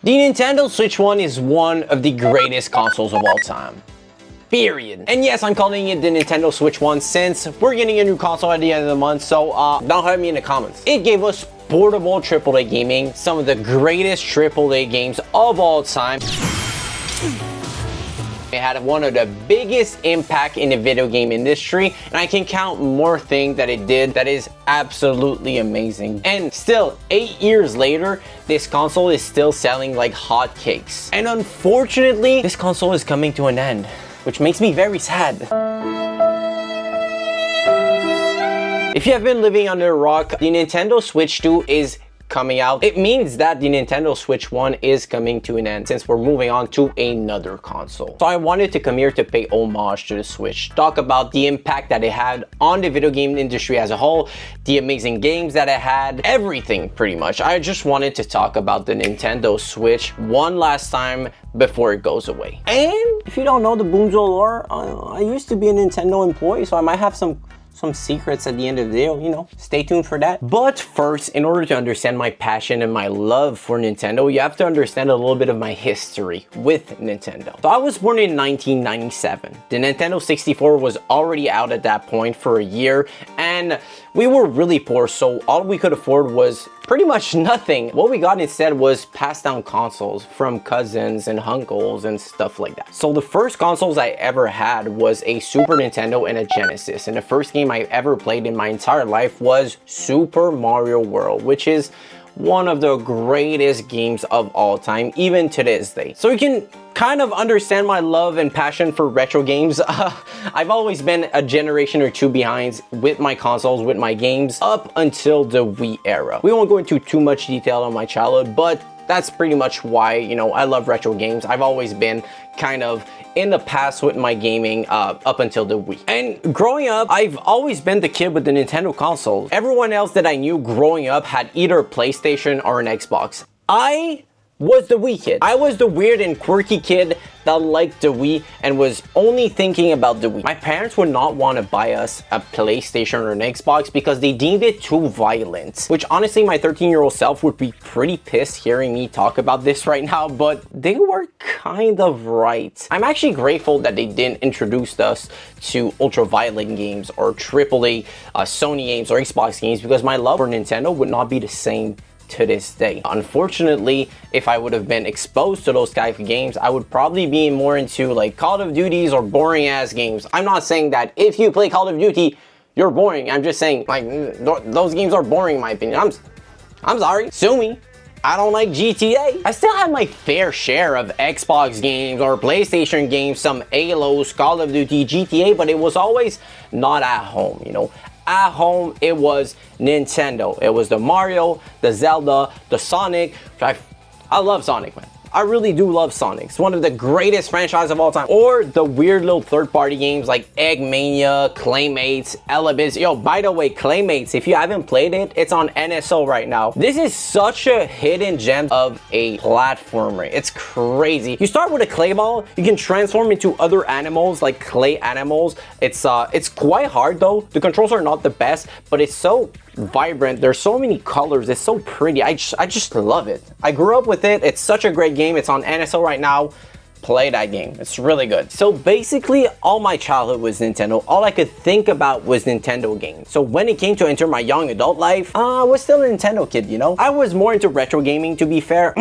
The Nintendo Switch 1 is one of the greatest consoles of all time. Period. And yes, I'm calling it the Nintendo Switch 1 since we're getting a new console at the end of the month, so don't hurt me in the comments. It gave us portable AAA gaming, some of the greatest AAA games of all time. It had one of the biggest impact in the video game industry, and I can count more things that it did that is absolutely amazing. And still, 8 years later, this console is still selling like hotcakes. And unfortunately, this console is coming to an end, which makes me very sad. If you have been living under a rock, the Nintendo Switch 2 is coming out. It means that the Nintendo Switch 1 is coming to an end since we're moving on to another console. So I wanted to come here to pay homage to the Switch, talk about the impact that it had on the video game industry as a whole, the amazing games that it had, everything pretty much. I just wanted to talk about the Nintendo Switch one last time before it goes away. And if you don't know the Boomzo lore, I used to be a Nintendo employee, so I might have some secrets at the end of the day, you know, stay tuned for that. But first, in order to understand my passion and my love for Nintendo, you have to understand a little bit of my history with Nintendo. So I was born in 1997. The Nintendo 64 was already out at that point for a year, and we were really poor, so all we could afford was pretty much nothing. What we got instead was passed down consoles from cousins and uncles and stuff like that. So the first consoles I ever had was a Super Nintendo and a Genesis, and the first game I ever played in my entire life was Super Mario World, which is one of the greatest games of all time, even to this day. So you can kind of understand my love and passion for retro games. I've always been a generation or two behind with my consoles, with my games, up until the Wii era. We won't go into too much detail on my childhood, but that's pretty much why, you know, I love retro games. I've always been kind of in the past with my gaming up until the Wii. And growing up, I've always been the kid with the Nintendo console. Everyone else that I knew growing up had either a PlayStation or an Xbox. I was the Wii kid. I was the weird and quirky kid that liked the Wii and was only thinking about the Wii. My parents would not want to buy us a PlayStation or an Xbox because they deemed it too violent, which honestly my 13-year-old self would be pretty pissed hearing me talk about this right now, but they were kind of right. I'm actually grateful that they didn't introduce us to ultra-violent games or AAA Sony games or Xbox games, because my love for Nintendo would not be the same to this day. Unfortunately, if I would have been exposed to those type of games, I would probably be more into like Call of Duties or boring ass games. I'm not saying that if you play Call of Duty, you're boring. I'm just saying like those games are boring in my opinion. I'm sorry, sue me. I don't like GTA. I still had my fair share of Xbox games or PlayStation games, some Halos, Call of Duty, GTA, but it was always not at home, you know. At home, it was Nintendo. It was the Mario, the Zelda, the Sonic. I love Sonic, man. I really do love Sonic. It's one of the greatest franchises of all time. Or the weird little third-party games like Eggmania, Claymates, Elebis. Yo, by the way, Claymates, if you haven't played it, it's on NSO right now. This is such a hidden gem of a platformer. It's crazy. You start with a clay ball, you can transform into other animals like clay animals. It's quite hard though. The controls are not the best, but it's so vibrant. There's so many colors. It's so pretty. I just love it. I grew up with it. It's such a great game. It's on NSO right now. Play that game. It's really good. So basically, all my childhood was Nintendo. All I could think about was Nintendo games. So when it came to enter my young adult life, I was still a Nintendo kid, you know? I was more into retro gaming, to be fair.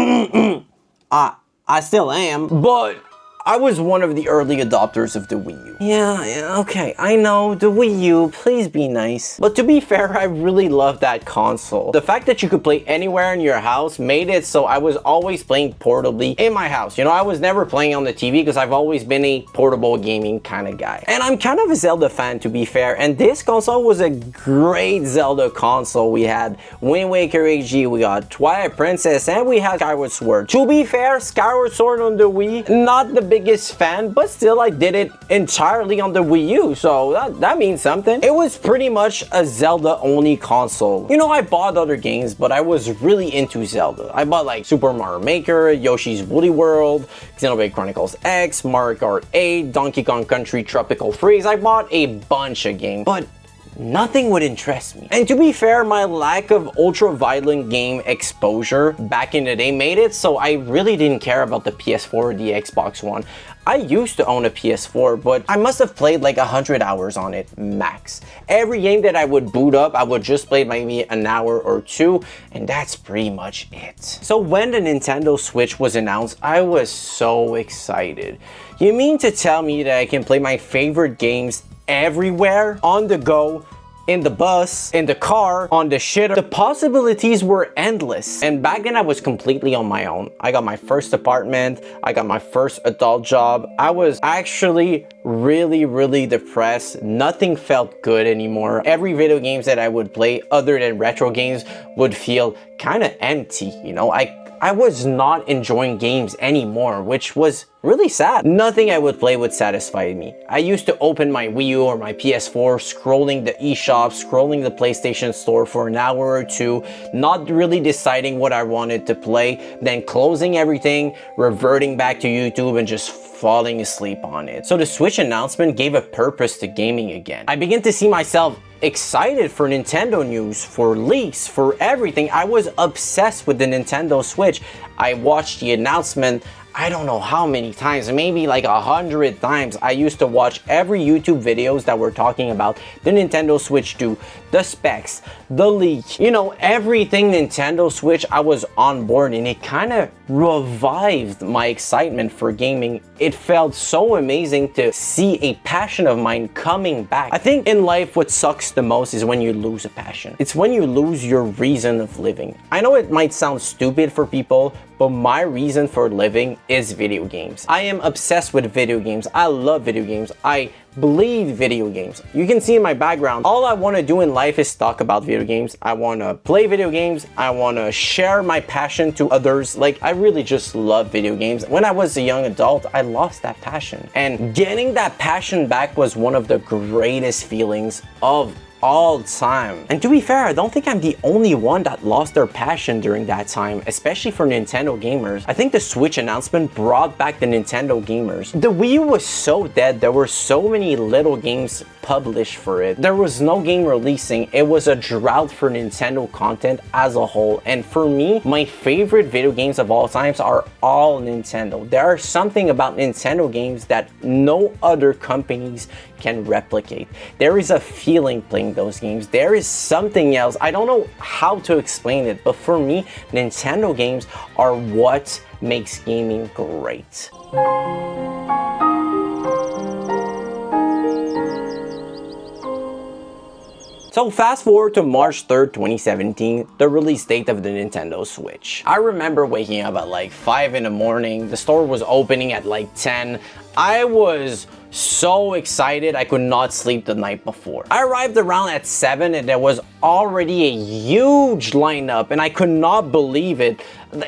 I still am, but I was one of the early adopters of the Wii U. Yeah, okay, I know, the Wii U, please be nice. But to be fair, I really loved that console. The fact that you could play anywhere in your house made it so I was always playing portably in my house. You know, I was never playing on the TV because I've always been a portable gaming kind of guy. And I'm kind of a Zelda fan, to be fair, and this console was a great Zelda console. We had Wind Waker HD, we got Twilight Princess, and we had Skyward Sword. To be fair, Skyward Sword on the Wii, not the biggest fan, but still I did it entirely on the Wii U, so that means something. It was pretty much a Zelda only console. You know, I bought other games, but I was really into Zelda. I bought like Super Mario Maker, Yoshi's Woolly World, Xenoblade Chronicles X, Mario Kart 8, Donkey Kong Country Tropical Freeze. I bought a bunch of games, but nothing would interest me. And to be fair, my lack of ultra-violent game exposure back in the day made it so I really didn't care about the PS4 or the Xbox One. I used to own a PS4, but I must have played like 100 hours on it, max. Every game that I would boot up, I would just play maybe an hour or two, and that's pretty much it. So when the Nintendo Switch was announced, I was so excited. You mean to tell me that I can play my favorite games everywhere, on the go, in the bus, in the car, on the shitter? The possibilities were endless. And back then I was completely on my own. I got my first apartment, I got my first adult job. I was actually really depressed. Nothing felt good anymore. Every video games that I would play other than retro games would feel kind of empty, you know? I was not enjoying games anymore, which was really sad. Nothing I would play would satisfy me. I used to open my Wii U or my PS4, scrolling the eShop, scrolling the PlayStation Store for an hour or two, not really deciding what I wanted to play, then closing everything, reverting back to YouTube and just falling asleep on it. So the Switch announcement gave a purpose to gaming again. I began to see myself excited for Nintendo news, for leaks, for everything. I was obsessed with the Nintendo Switch. I watched the announcement I don't know how many times, maybe like 100 times. I used to watch every YouTube videos that were talking about the Nintendo Switch 2, the specs, the leak, you know, everything Nintendo Switch. I was on board, and it kind of revived my excitement for gaming. It felt so amazing to see a passion of mine coming back. I think in life what sucks the most is when you lose a passion. It's when you lose your reason of living. I know it might sound stupid for people, but my reason for living is video games. I am obsessed with video games. I love video games. I bleed video games. You can see in my background, all I want to do in life is talk about video games. I want to play video games. I want to share my passion to others. Like, I really just love video games. When I was a young adult, I lost that passion. And getting that passion back was one of the greatest feelings of all time. And to be fair, I don't think I'm the only one that lost their passion during that time, especially for Nintendo gamers. I think the Switch announcement brought back the Nintendo gamers. The Wii U was so dead. There were so many little games published for it. There was no game releasing. It was a drought for Nintendo content as a whole. And for me, my favorite video games of all times are all Nintendo. There are something about Nintendo games that no other companies can replicate. There is a feeling playing those games. There is something else. I don't know how to explain it, but for me, Nintendo games are what makes gaming great. So fast forward to March 3rd, 2017, the release date of the Nintendo Switch. I remember waking up at like 5 in the morning. The store was opening at like 10. I was so excited I could not sleep the night before. I arrived around at 7 and there was already a huge lineup and I could not believe it.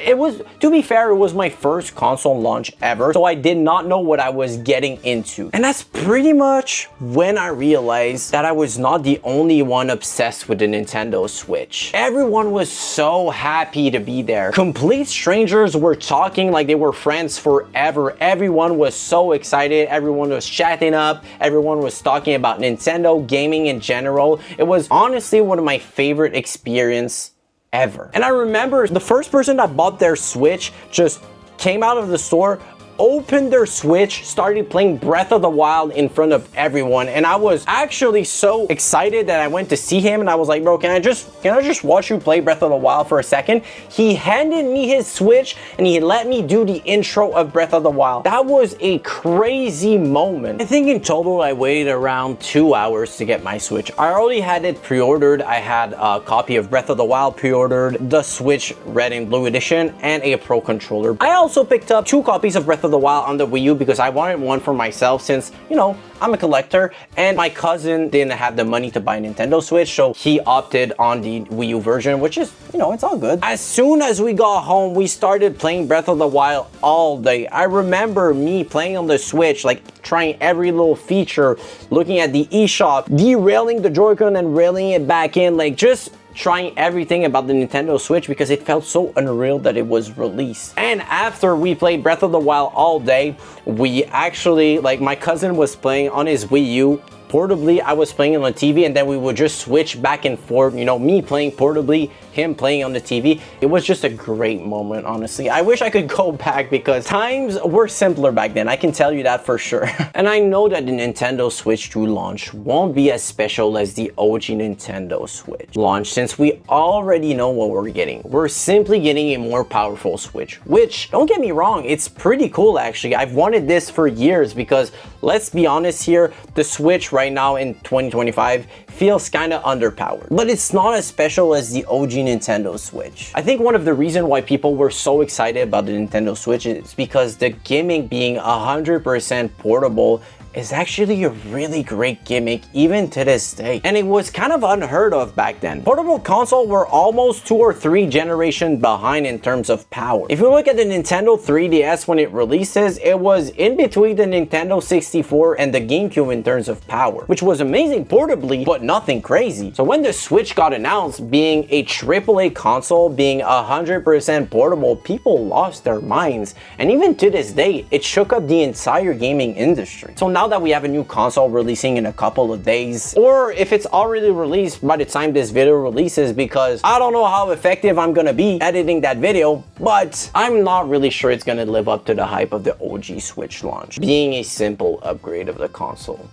It was, to be fair, it was my first console launch ever, so I did not know what I was getting into. And that's pretty much when I realized that I was not the only one obsessed with the Nintendo Switch. Everyone was so happy to be there. Complete strangers were talking like they were friends forever. Everyone was so excited. Everyone was chatting up. Everyone was talking about Nintendo, gaming in general. It was honestly one of my favorite experiences ever. And I remember the first person that bought their Switch just came out of the store, opened their Switch, started playing Breath of the Wild in front of everyone, and I was actually so excited that I went to see him and I was like, bro, can I just watch you play Breath of the Wild for a second? He handed me his Switch and he let me do the intro of Breath of the Wild. That was a crazy moment. I think in total I waited around 2 hours to get my Switch. I already had it pre-ordered. I had a copy of Breath of the Wild pre-ordered, the Switch Red and Blue Edition, and a Pro Controller. I also picked up 2 copies of Breath of the Wild on the Wii U because I wanted one for myself since, you know, I'm a collector and my cousin didn't have the money to buy a Nintendo Switch, so he opted on the Wii U version, which is, you know, it's all good. As soon as we got home, we started playing Breath of the Wild all day. I remember me playing on the Switch, like trying every little feature, looking at the eShop, derailing the Joy-Con and railing it back in, like just trying everything about the Nintendo Switch because it felt so unreal that it was released. And after we played Breath of the Wild all day, we actually, like, my cousin was playing on his Wii U portably, I was playing on the TV, and then we would just switch back and forth, you know, me playing portably, him playing on the TV. It was just a great moment, honestly. I wish I could go back because times were simpler back then, I can tell you that for sure. And I know that the Nintendo Switch 2 launch won't be as special as the OG Nintendo Switch launch, since we already know what we're getting. We're simply getting a more powerful Switch, which, don't get me wrong, it's pretty cool actually. I've wanted this for years because, let's be honest here, the Switch right now in 2025 feels kind of underpowered. But it's not as special as the OG Nintendo Switch. I think one of the reasons why people were so excited about the Nintendo Switch is because the gimmick being 100% portable is actually a really great gimmick even to this day, and it was kind of unheard of back then. Portable consoles were almost 2 or 3 generations behind in terms of power. If you look at the Nintendo 3DS when it releases, it was in between the Nintendo 64 and the GameCube in terms of power, which was amazing portably, but nothing crazy. So when the Switch got announced being a AAA console, being 100% portable, people lost their minds, and even to this day, it shook up the entire gaming industry. So now that we have a new console releasing in a couple of days, or if it's already released by the time this video releases, because I don't know how effective I'm gonna be editing that video, but I'm not really sure it's gonna live up to the hype of the OG Switch launch, being a simple upgrade of the console.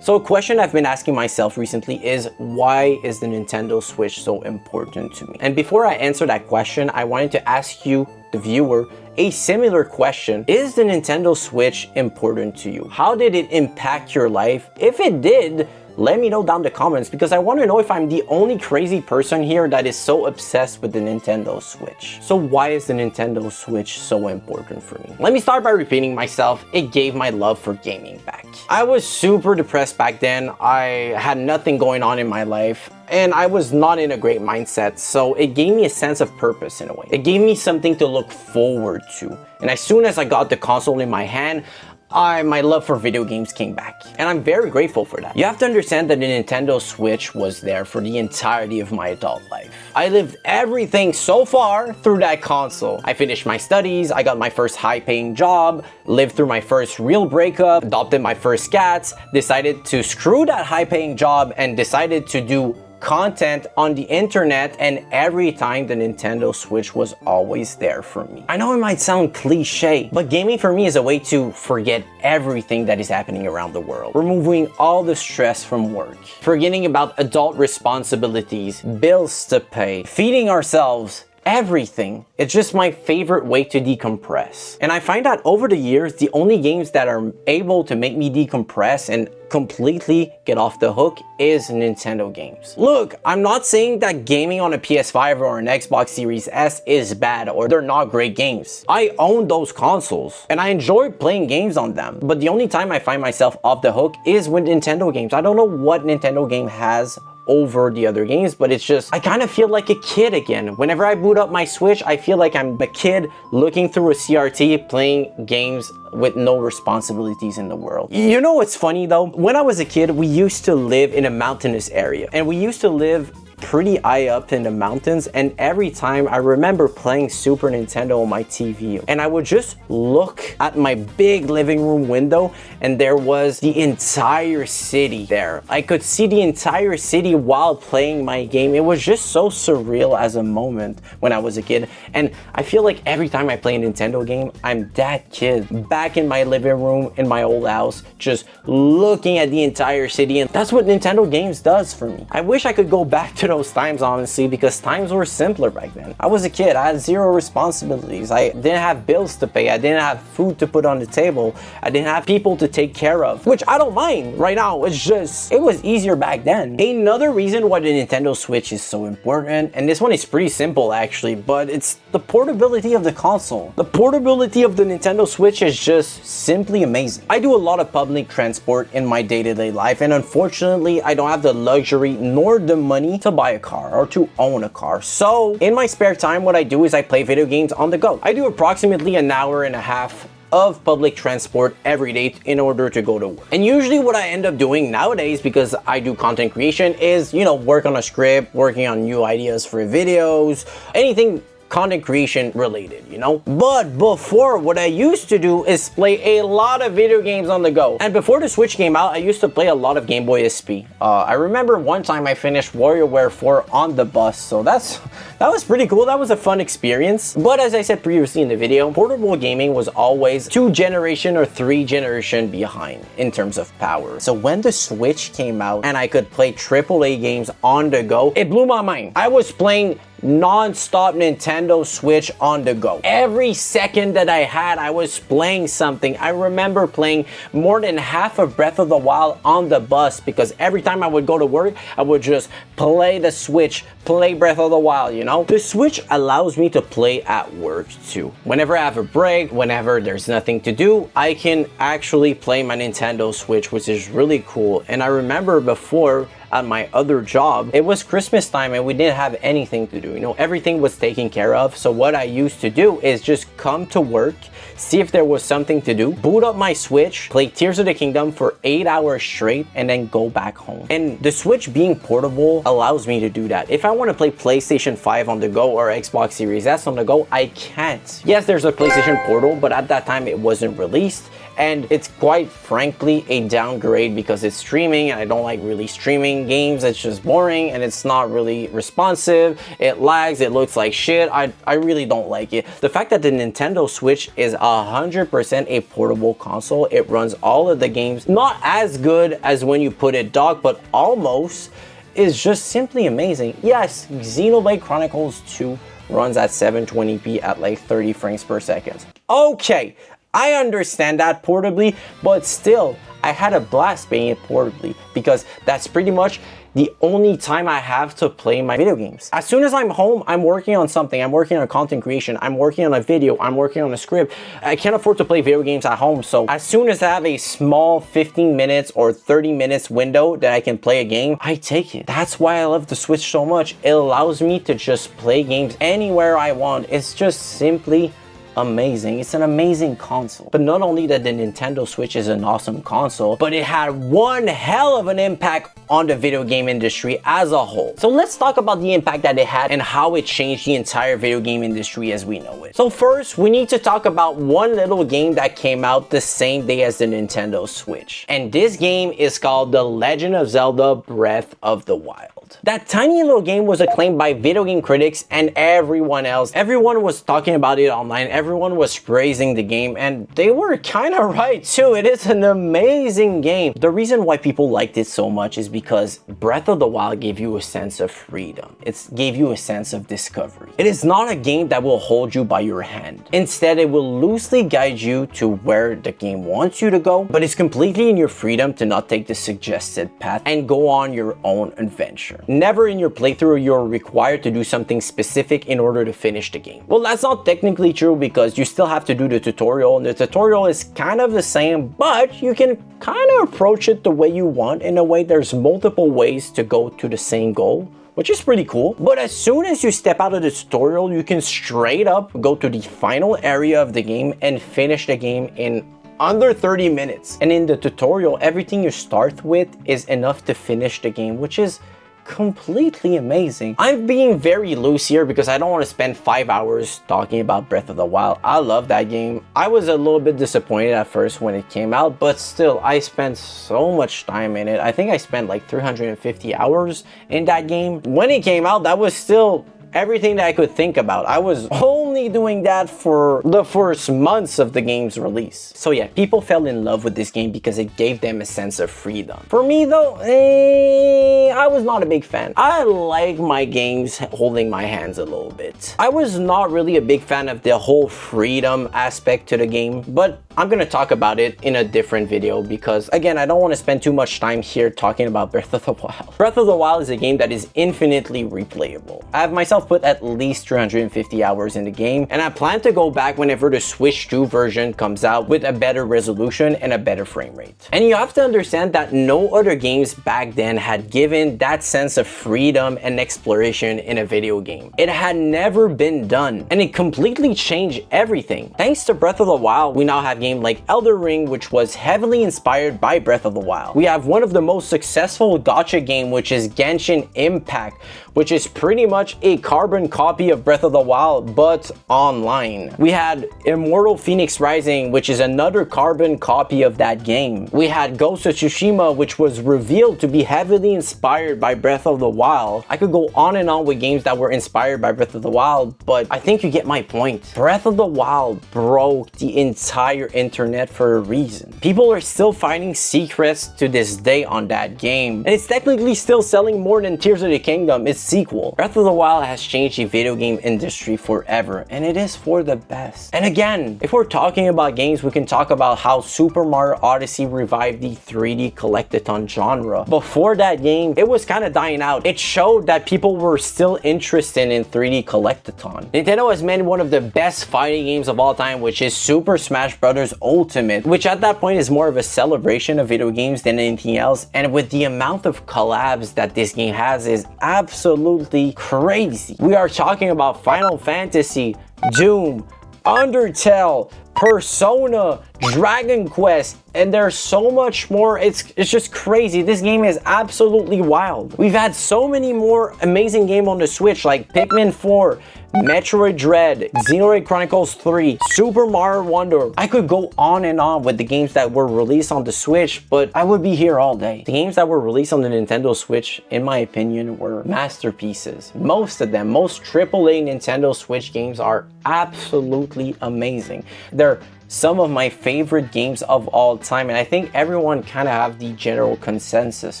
So a question I've been asking myself recently is, why is the Nintendo Switch so important to me? And before I answer that question, I wanted to ask you, the viewer, a similar question. Is the Nintendo Switch important to you? How did it impact your life? If it did, let me know down in the comments, because I want to know if I'm the only crazy person here that is so obsessed with the Nintendo Switch. So why is the Nintendo Switch so important for me? Let me start by repeating myself. It gave my love for gaming back. I was super depressed back then. I had nothing going on in my life, and I was not in a great mindset, so it gave me a sense of purpose in a way. It gave me something to look forward to. And as soon as I got the console in my hand, my love for video games came back, and I'm very grateful for that. You have to understand that the Nintendo Switch was there for the entirety of my adult life. I lived everything so far through that console. I finished my studies, I got my first high-paying job, lived through my first real breakup, adopted my first cats, decided to screw that high-paying job, and decided to do content on the internet, and every time the Nintendo Switch was always there for me. I know it might sound cliche, but gaming for me is a way to forget everything that is happening around the world, removing all the stress from work, forgetting about adult responsibilities, bills to pay, feeding ourselves, everything. It's just my favorite way to decompress. And I find that over the years, the only games that are able to make me decompress and completely get off the hook is Nintendo games. Look, I'm not saying that gaming on a PS5 or an Xbox Series S is bad or they're not great games. I own those consoles and I enjoy playing games on them, but the only time I find myself off the hook is with Nintendo games. I don't know what Nintendo game has over the other games, but it's just, I kind of feel like a kid again. Whenever I boot up my Switch, I feel like I'm a kid looking through a CRT playing games with no responsibilities in the world. You know what's funny though? When I was a kid, we used to live in a mountainous area, and we used to live pretty high up in the mountains, and every time I remember playing Super Nintendo on my TV, and I would just look at my big living room window and there was the entire city there. I could see the entire city while playing my game. It was just so surreal as a moment when I was a kid, and I feel like every time I play a Nintendo game, I'm that kid back in my living room in my old house, just looking at the entire city, and that's what Nintendo games does for me. I wish I could go back to those times, honestly, because times were simpler back then. I was a kid, I had zero responsibilities, I didn't have bills to pay, I didn't have food to put on the table, I didn't have people to take care of, which I don't mind right now. It's just, it was easier back then. Another reason why the Nintendo Switch is so important, and this one is pretty simple actually, but it's the portability of the console. The portability of the Nintendo Switch is just simply amazing. I do a lot of public transport in my day-to-day life, and unfortunately I don't have the luxury nor the money to buy a car or to own a car. So in my spare time, what I do is I play video games on the go. I do approximately an hour and a half of public transport every day in order to go to work. And usually what I end up doing nowadays, because I do content creation, is, you know, work on a script, working on new ideas for videos, anything content creation related, you know? But before, what I used to do is play a lot of video games on the go. And before the Switch came out, I used to play a lot of Game Boy SP. I remember one time I finished WarioWare 4 on the bus, so that was pretty cool. That was a fun experience. But as I said previously in the video, portable gaming was always 2 generation or 3 generation behind in terms of power. So when the Switch came out and I could play AAA games on the go, it blew my mind. I was playing non-stop Nintendo Switch on the go. Every second that I had, I was playing something. I remember playing more than half of Breath of the Wild on the bus because every time I would go to work, I would just play the Switch, play Breath of the Wild, you know? The Switch allows me to play at work too. Whenever I have a break, whenever there's nothing to do, I can actually play my Nintendo Switch, which is really cool. And I remember before, at my other job, it was Christmas time and we didn't have anything to do. You know, everything was taken care of. So what I used to do is just come to work, see if there was something to do, boot up my Switch, play Tears of the Kingdom for 8 hours straight, and then go back home. And the Switch being portable allows me to do that. If I want to play PlayStation 5 on the go or Xbox Series S on the go, I can't. Yes, there's a PlayStation Portal, but at that time it wasn't released. And it's quite frankly a downgrade because it's streaming and I don't like really streaming games. It's just boring and it's not really responsive. It lags, it looks like shit. I really don't like it. The fact that the Nintendo Switch is 100% a portable console, it runs all of the games, not as good as when you put it docked, but almost, is just simply amazing. Yes, Xenoblade Chronicles 2 runs at 720p at like 30 frames per second. Okay, I understand that portably, but still, I had a blast playing it portably because that's pretty much the only time I have to play my video games. As soon as I'm home, I'm working on something. I'm working on content creation. I'm working on a video. I'm working on a script. I can't afford to play video games at home. So as soon as I have a small 15 minutes or 30 minutes window that I can play a game, I take it. That's why I love the Switch so much. It allows me to just play games anywhere I want. It's just simply amazing. It's an amazing console. But not only that the Nintendo Switch is an awesome console, but it had one hell of an impact on the video game industry as a whole. So let's talk about the impact that it had and how it changed the entire video game industry as we know it. So first, we need to talk about one little game that came out the same day as the Nintendo Switch. And this game is called The Legend of Zelda Breath of the Wild. That tiny little game was acclaimed by video game critics and everyone else. Everyone was talking about it online. Everyone was praising the game and they were kind of right too. It is an amazing game. The reason why people liked it so much is because Breath of the Wild gave you a sense of freedom. It gave you a sense of discovery. It is not a game that will hold you by your hand. Instead, it will loosely guide you to where the game wants you to go, but it's completely in your freedom to not take the suggested path and go on your own adventure. Never in your playthrough you're required to do something specific in order to finish the game. Well, that's not technically true because you still have to do the tutorial, and the tutorial is kind of the same, but you can kind of approach it the way you want. In a way, there's multiple ways to go to the same goal, which is pretty cool. But as soon as you step out of the tutorial, you can straight up go to the final area of the game and finish the game in under 30 minutes. And in the tutorial, everything you start with is enough to finish the game, which is completely amazing. I'm being very loose here because I don't want to spend 5 hours talking about Breath of the Wild. I love that game. I was a little bit disappointed at first when it came out, but still, I spent so much time in it. I think I spent like 350 hours in that game. When it came out, that was still everything that I could think about. I was only doing that for the first months of the game's release. So yeah, people fell in love with this game because it gave them a sense of freedom. For me though, I was not a big fan. I like my games holding my hands a little bit. I was not really a big fan of the whole freedom aspect to the game, but I'm gonna talk about it in a different video because again, I don't want to spend too much time here talking about Breath of the Wild. Breath of the Wild is a game that is infinitely replayable. I have myself put at least 350 hours in the game, and I plan to go back whenever the Switch 2 version comes out with a better resolution and a better frame rate. And you have to understand that no other games back then had given that sense of freedom and exploration in a video game. It had never been done, and it completely changed everything. Thanks to Breath of the Wild, we now have game like Elden Ring, which was heavily inspired by Breath of the Wild. We have one of the most successful gacha game, which is Genshin Impact, which is pretty much a carbon copy of Breath of the Wild, but online. We had Immortal Phoenix Rising, which is another carbon copy of that game. We had Ghost of Tsushima, which was revealed to be heavily inspired by Breath of the Wild. I could go on and on with games that were inspired by Breath of the Wild, but I think you get my point. Breath of the Wild broke the entire internet for a reason. People are still finding secrets to this day on that game, and it's technically still selling more than Tears of the Kingdom, its sequel. Breath of the Wild has changed the video game industry forever, and it is for the best. And again, if we're talking about games, we can talk about how Super Mario Odyssey revived the 3D collectathon genre. Before that game, it was kind of dying out. It showed that people were still interested in 3D collectathon. Nintendo has made one of the best fighting games of all time, which is Super Smash Bros. Ultimate, which at that point is more of a celebration of video games than anything else. And with the amount of collabs that this game has is absolutely crazy. We are talking about Final Fantasy, Doom, Undertale, Persona, Dragon Quest, and there's so much more. It's just crazy. This game is absolutely wild. We've had so many more amazing games on the Switch, like Pikmin 4, Metroid Dread, Xenoblade Chronicles 3, Super Mario Wonder. I could go on and on with the games that were released on the Switch, but I would be here all day. The games that were released on the Nintendo Switch, in my opinion, were masterpieces. Most of them, most AAA Nintendo Switch games are absolutely amazing. They're some of my favorite games of all time, and I think everyone kind of have the general consensus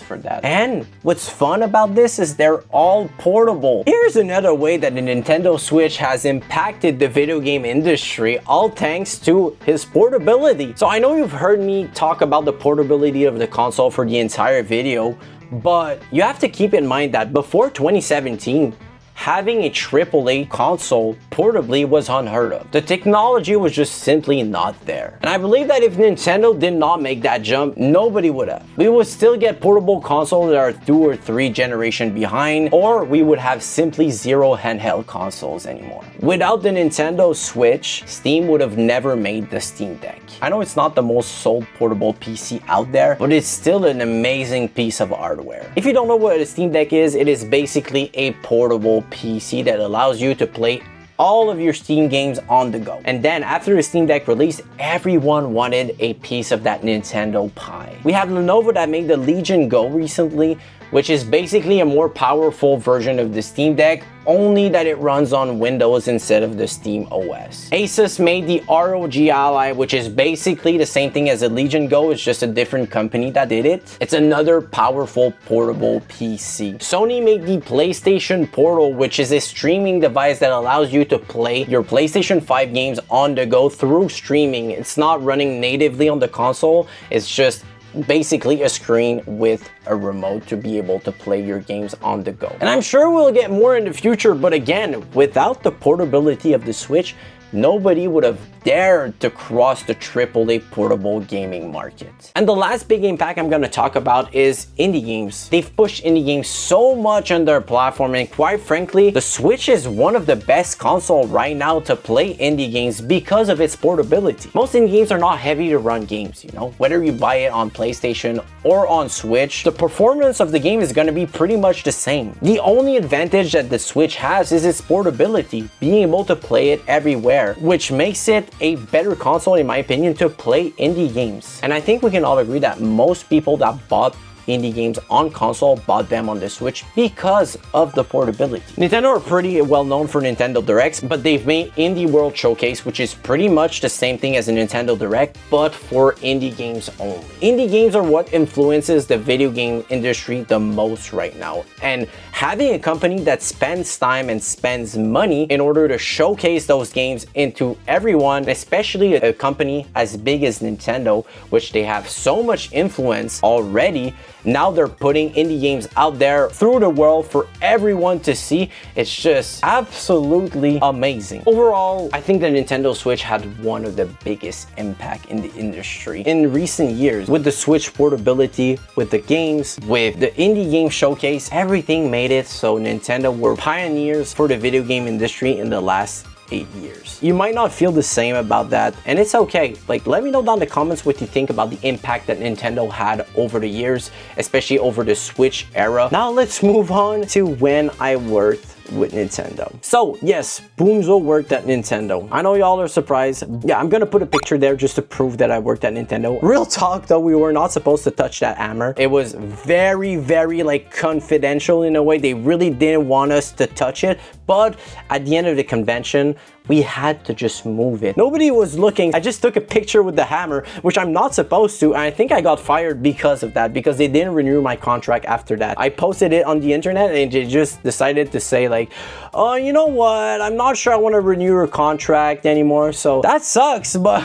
for that. And what's fun about this is they're all portable. Here's another way that the Nintendo Switch has impacted the video game industry, all thanks to his portability. So I know you've heard me talk about the portability of the console for the entire video, but you have to keep in mind that before 2017, having a AAA console portably was unheard of. The technology was just simply not there. And I believe that if Nintendo did not make that jump, nobody would have. We would still get portable consoles that are 2 or 3 generations behind, or we would have simply zero handheld consoles anymore. Without the Nintendo Switch, Steam would have never made the Steam Deck. I know it's not the most sold portable PC out there, but it's still an amazing piece of hardware. If you don't know what a Steam Deck is, it is basically a portable PC that allows you to play all of your Steam games on the go. And then after the Steam Deck released, everyone wanted a piece of that Nintendo pie. We have Lenovo that made the Legion Go recently, which is basically a more powerful version of the Steam Deck, only that it runs on Windows instead of the Steam OS. Asus made the ROG Ally, which is basically the same thing as the Legion Go, it's just a different company that did it. It's another powerful portable PC. Sony made the PlayStation Portal, which is a streaming device that allows you to play your PlayStation 5 games on the go through streaming. It's not running natively on the console, it's just basically a screen with a remote to be able to play your games on the go. And I'm sure we'll get more in the future, but again, without the portability of the Switch, nobody would have dared to cross the AAA portable gaming market. And the last big impact I'm going to talk about is indie games. They've pushed indie games so much on their platform, and quite frankly, the Switch is one of the best consoles right now to play indie games because of its portability. Most indie games are not heavy to run games, you know, whether you buy it on PlayStation or on Switch, the performance of the game is going to be pretty much the same. The only advantage that the Switch has is its portability, being able to play it everywhere, which makes it a better console, in my opinion, to play indie games. And I think we can all agree that most people that bought indie games on console bought them on the Switch because of the portability. Nintendo are pretty well known for Nintendo Directs, but they've made Indie World Showcase, which is pretty much the same thing as a Nintendo Direct, but for indie games only. Indie games are what influences the video game industry the most right now, and having a company that spends time and spends money in order to showcase those games into everyone, especially a company as big as Nintendo, which they have so much influence already, now they're putting indie games out there through the world for everyone to see. It's just absolutely amazing. Overall, I think the Nintendo Switch had one of the biggest impact in the industry in recent years. With the Switch portability, with the games, with the indie game showcase, everything made it so Nintendo were pioneers for the video game industry in the last 8 years. You might not feel the same about that, and it's okay. Like, let me know down in the comments what you think about the impact that Nintendo had over the years, especially over the Switch era. Now let's move on to when I worked with Nintendo. So yes, Boomzo worked at Nintendo. I know y'all are surprised. Yeah, I'm gonna put a picture there just to prove that I worked at Nintendo. Real talk though, we were not supposed to touch that hammer. It was very like confidential in a way. They really didn't want us to touch it, but at the end of the convention, we had to just move it. Nobody was looking. I just took a picture with the hammer, which I'm not supposed to, and I think I got fired because of that, because they didn't renew my contract after that. I posted it on the internet and they just decided to say like, oh, you know what? I'm not sure I want to renew your contract anymore. So that sucks, but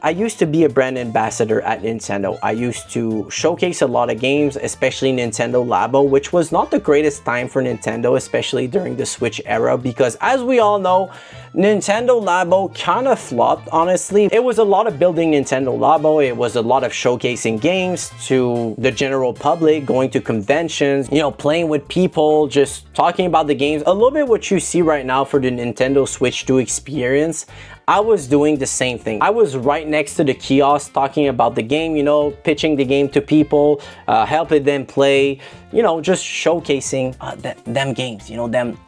I used to be a brand ambassador at Nintendo. I used to showcase a lot of games, especially Nintendo Labo, which was not the greatest time for Nintendo, especially during the Switch era, because as we all know, Nintendo Labo kind of flopped, honestly. It was a lot of building Nintendo Labo. It was a lot of showcasing games to the general public, going to conventions, you know, playing with people, just talking about the games. A little bit what you see right now for the Nintendo Switch 2 experience. I was doing the same thing. I was right next to the kiosk talking about the game, you know, pitching the game to people, helping them play, you know, just showcasing them games, you know, them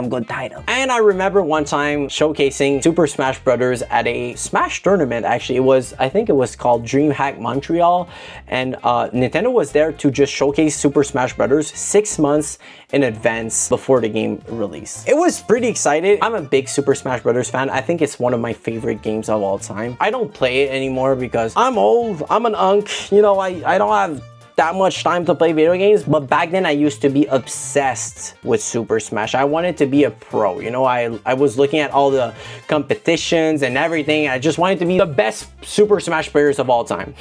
good titles. And I remember one time showcasing Super Smash Brothers at a Smash tournament. Actually, it was, I think it was called DreamHack Montreal, and Nintendo was there to just showcase Super Smash Brothers 6 months in advance before the game release. It was pretty exciting. I'm a big Super Smash Brothers fan. I think it's one of my favorite games of all time. I don't play it anymore because I'm old, I'm an unk, you know, I don't have that much time to play video games, but back then I used to be obsessed with Super Smash. I wanted to be a pro, you know. I was looking at all the competitions and everything. I just wanted to be the best Super Smash players of all time.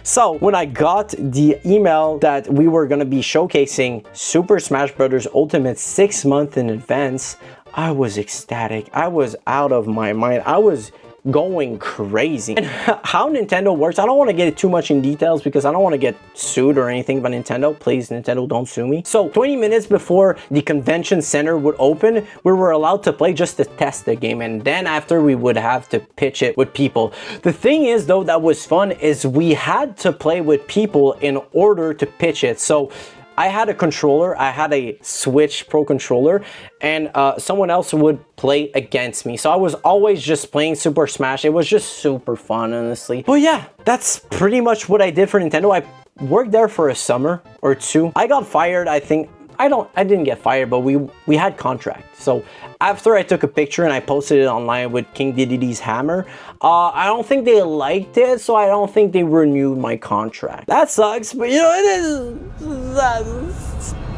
So when I got the email that we were gonna be showcasing Super Smash Brothers Ultimate 6 months in advance, I was ecstatic. I was out of my mind. I was going crazy. And how Nintendo works, I don't want to get too much in details because I don't want to get sued or anything by Nintendo. Please, Nintendo, don't sue me. So 20 minutes before the convention center would open, we were allowed to play just to test the game, and then after we would have to pitch it with people. The thing is though that was fun is we had to play with people in order to pitch it. So I had a controller, I had a Switch Pro controller, and someone else would play against me. So I was always just playing Super Smash. It was just super fun, honestly. But yeah, that's pretty much what I did for Nintendo. I worked there for a summer or two. I got fired, I think. I didn't get fired, but we had contract. So after I took a picture and I posted it online with King Deddede's hammer, I don't think they liked it, so I don't think they renewed my contract. That sucks, but you know,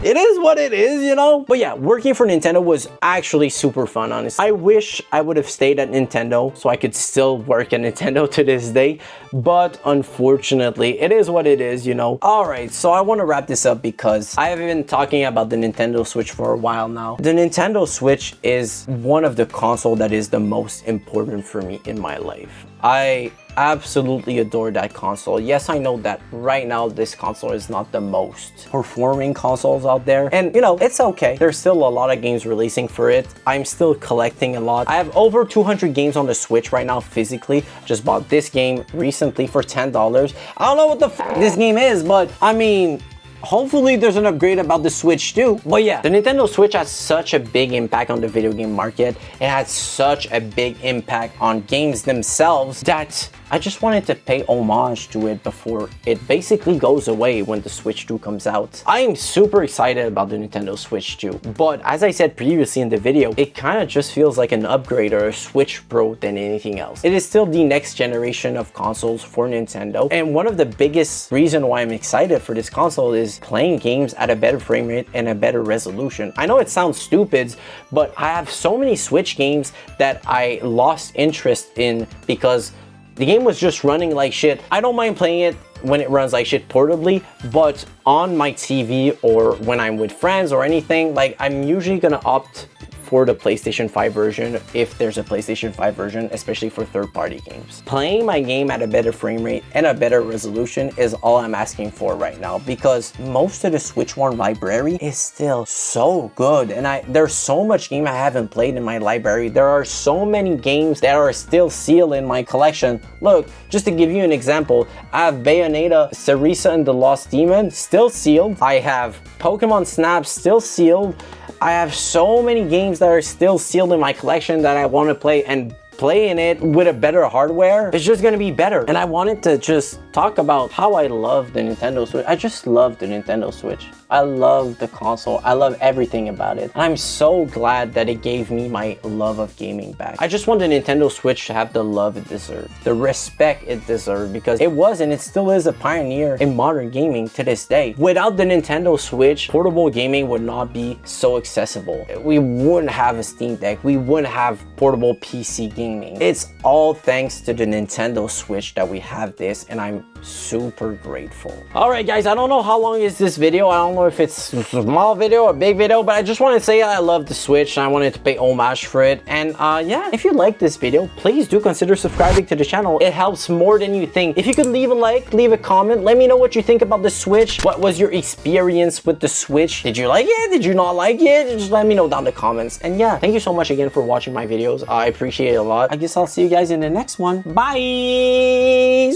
it is what it is, you know? But yeah, working for Nintendo was actually super fun, honestly. I wish I would have stayed at Nintendo so I could still work at Nintendo to this day, but unfortunately, it is what it is, you know? Alright, so I want to wrap this up because I have been talking about the Nintendo Switch for a while now. The Nintendo Switch is one of the consoles that is the most important for me in my life. I absolutely adore that console. Yes, I know that right now this console is not the most performing consoles out there, and you know, it's okay. There's still a lot of games releasing for it. I'm still collecting a lot. I have over 200 games on the Switch right now physically. Just bought this game recently for $10. I don't know what the f this game is, but I mean, hopefully there's an upgrade about the Switch too. But yeah, the Nintendo Switch has such a big impact on the video game market. It has such a big impact on games themselves that I just wanted to pay homage to it before it basically goes away when the Switch 2 comes out. I am super excited about the Nintendo Switch 2, but as I said previously in the video, it kind of just feels like an upgrade or a Switch Pro than anything else. It is still the next generation of consoles for Nintendo, and one of the biggest reasons why I'm excited for this console is playing games at a better frame rate and a better resolution. I know it sounds stupid, but I have so many Switch games that I lost interest in because the game was just running like shit. I don't mind playing it when it runs like shit portably, but on my TV or when I'm with friends or anything, like I'm usually gonna opt for the PlayStation 5 version, if there's a PlayStation 5 version, especially for third-party games. Playing my game at a better frame rate and a better resolution is all I'm asking for right now, because most of the Switch 1 library is still so good, and there's so much game I haven't played in my library. There are so many games that are still sealed in my collection. Look, just to give you an example, I have Bayonetta, Cerisa and the Lost Demon still sealed. I have Pokemon Snap still sealed. I have so many games that are still sealed in my collection that I want to play, and playing it with a better hardware is just gonna be better. And I wanted to just talk about how I love the Nintendo Switch. I just love the Nintendo Switch. I love the console. I love everything about it. And I'm so glad that it gave me my love of gaming back. I just want the Nintendo Switch to have the love it deserved, the respect it deserved, because it was and it still is a pioneer in modern gaming to this day. Without the Nintendo Switch, portable gaming would not be so accessible. We wouldn't have a Steam Deck. We wouldn't have portable PC gaming. It's all thanks to the Nintendo Switch that we have this, and I'm super grateful. All right, guys, I don't know how long is this video. I don't know if it's a small video or big video, but I just want to say I love the Switch and I wanted to pay homage for it. And yeah, if you like this video, please do consider subscribing to the channel. It helps more than you think. If you could leave a like, leave a comment, let me know what you think about the Switch. What was your experience with the Switch? Did you like it? Did you not like it? Just let me know down in the comments. And yeah, thank you so much again for watching my videos. I appreciate it a lot. I guess I'll see you guys in the next one. Bye.